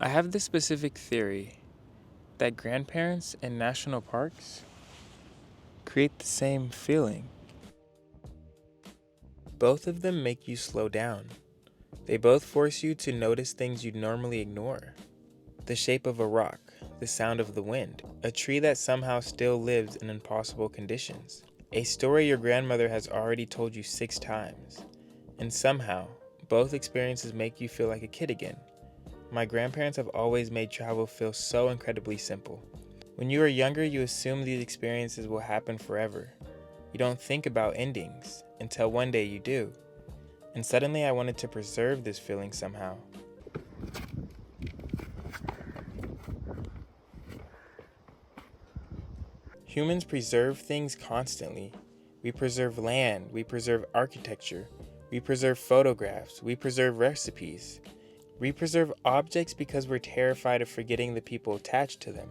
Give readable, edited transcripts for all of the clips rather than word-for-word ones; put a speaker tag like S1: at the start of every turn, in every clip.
S1: I have this specific theory that grandparents and national parks create the same feeling. Both of them make you slow down. They both force you to notice things you'd normally ignore. The shape of a rock, the sound of the wind, a tree that somehow still lives in impossible conditions, a story your grandmother has already told you 6 times. And somehow, both experiences make you feel like a kid again. My grandparents have always made travel feel so incredibly simple. When you are younger, you assume these experiences will happen forever. You don't think about endings until one day you do. And suddenly I wanted to preserve this feeling somehow. Humans preserve things constantly. We preserve land, we preserve architecture, we preserve photographs, we preserve recipes. We preserve objects because we're terrified of forgetting the people attached to them.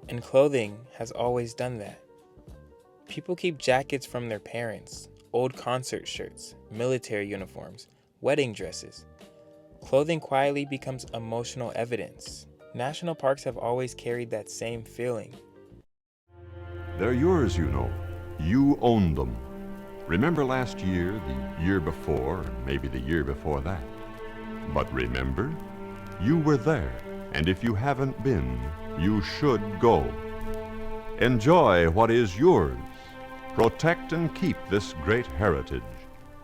S1: And clothing has always done that. People keep jackets from their parents, old concert shirts, military uniforms, wedding dresses. Clothing quietly becomes emotional evidence. National parks have always carried that same feeling.
S2: They're yours, you know. You own them. Remember last year, the year before, and maybe the year before that. But remember, you were there, and if you haven't been, you should go. Enjoy what is yours. Protect and keep this great heritage.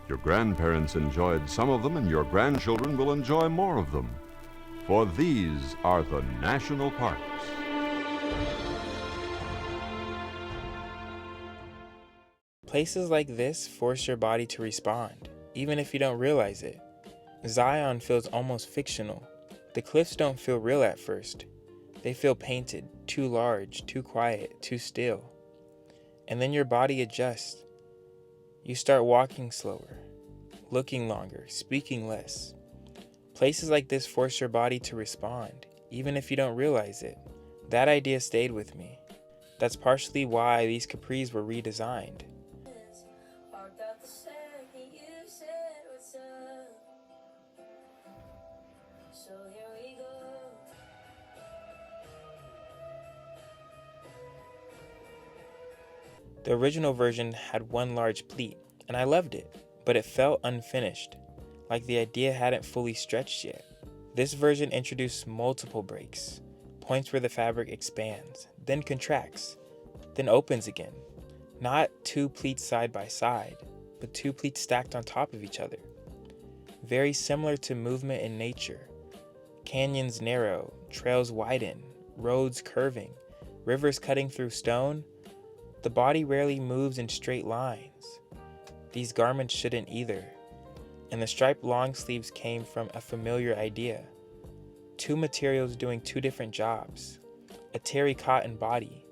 S2: Your grandparents enjoyed some of them, and your grandchildren will enjoy more of them. For these are the national parks.
S1: Places like this force your body to respond, even if you don't realize it. Zion feels almost fictional. The cliffs don't feel real at first. They feel painted, too large, too quiet, too still. And then your body adjusts. You start walking slower, looking longer, speaking less. Places like this force your body to respond, even if you don't realize it. That idea stayed with me. That's partially why these Capris were redesigned. The original version had one large pleat, and I loved it, but it felt unfinished, like the idea hadn't fully stretched yet. This version introduced multiple breaks, points where the fabric expands, then contracts, then opens again. Not 2 pleats side by side, but 2 pleats stacked on top of each other. Very similar to movement in nature. Canyons narrow, trails widen, roads curving, rivers cutting through stone. The body rarely moves in straight lines. These garments shouldn't either. And the striped long sleeves came from a familiar idea. 2 materials doing 2 different jobs. A terry cotton body,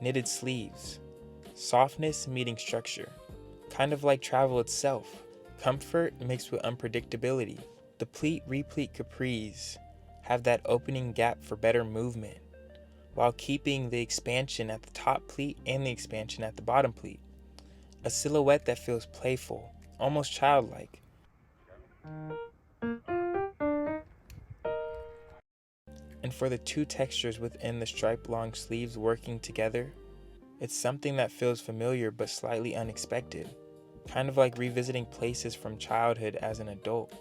S1: knitted sleeves, softness meeting structure. Kind of like travel itself. Comfort mixed with unpredictability. The Pleat Repleat Capris have that opening gap for better movement, while keeping the expansion at the top pleat and the expansion at the bottom pleat. A silhouette that feels playful, almost childlike. And for the 2 textures within the striped long sleeves working together, it's something that feels familiar but slightly unexpected. Kind of like revisiting places from childhood as an adult.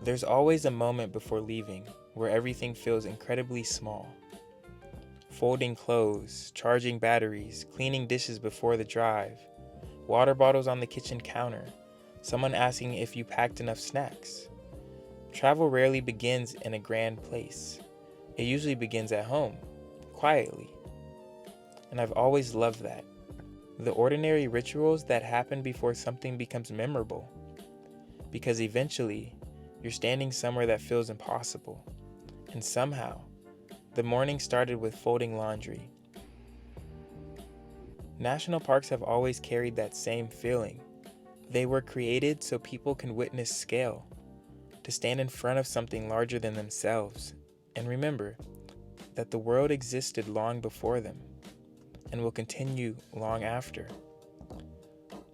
S1: There's always a moment before leaving where everything feels incredibly small. Folding clothes, charging batteries, cleaning dishes before the drive, water bottles on the kitchen counter, someone asking if you packed enough snacks. Travel rarely begins in a grand place. It usually begins at home, quietly. And I've always loved that. The ordinary rituals that happen before something becomes memorable. Because eventually, you're standing somewhere that feels impossible. And somehow, the morning started with folding laundry. National parks have always carried that same feeling. They were created so people can witness scale, to stand in front of something larger than themselves, and remember that the world existed long before them, and will continue long after.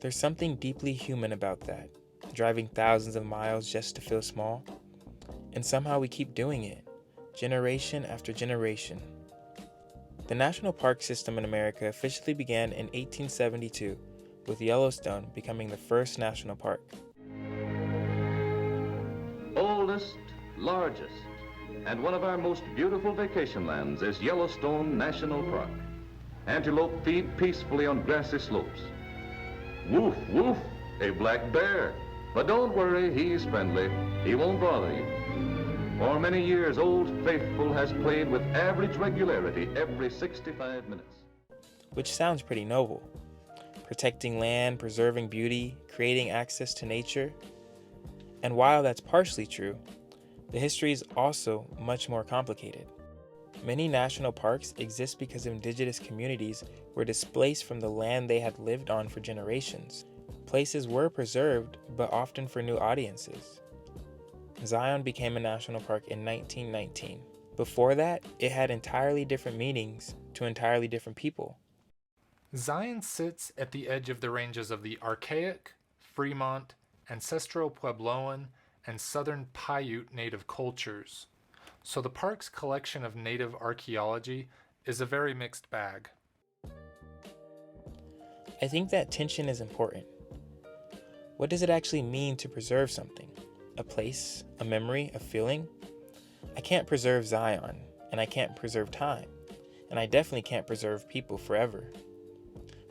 S1: There's something deeply human about that, driving thousands of miles just to feel small. And somehow we keep doing it, generation after generation. The national park system in America officially began in 1872, with Yellowstone becoming the first national park.
S3: Oldest, largest, and one of our most beautiful vacation lands is Yellowstone National Park. Antelope feed peacefully on grassy slopes. Woof, woof, a black bear. But don't worry, he's friendly. He won't bother you. For many years, Old Faithful has played with average regularity every 65 minutes.
S1: Which sounds pretty noble. Protecting land, preserving beauty, creating access to nature. And while that's partially true, the history is also much more complicated. Many national parks exist because indigenous communities were displaced from the land they had lived on for generations. Places were preserved, but often for new audiences. Zion became a national park in 1919. Before that, it had entirely different meanings to entirely different people.
S4: Zion sits at the edge of the ranges of the Archaic, Fremont, Ancestral Puebloan, and Southern Paiute native cultures. So the park's collection of native archaeology is a very mixed bag.
S1: I think that tension is important. What does it actually mean to preserve something? A place, a memory, a feeling? I can't preserve Zion, and I can't preserve time, and I definitely can't preserve people forever.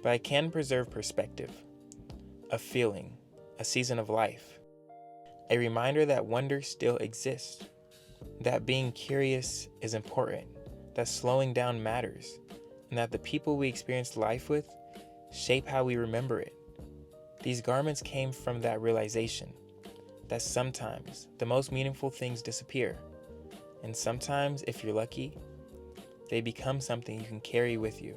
S1: But I can preserve perspective, a feeling, a season of life, a reminder that wonder still exists, that being curious is important, that slowing down matters, and that the people we experience life with shape how we remember it. These garments came from that realization that sometimes the most meaningful things disappear, and sometimes, if you're lucky, they become something you can carry with you.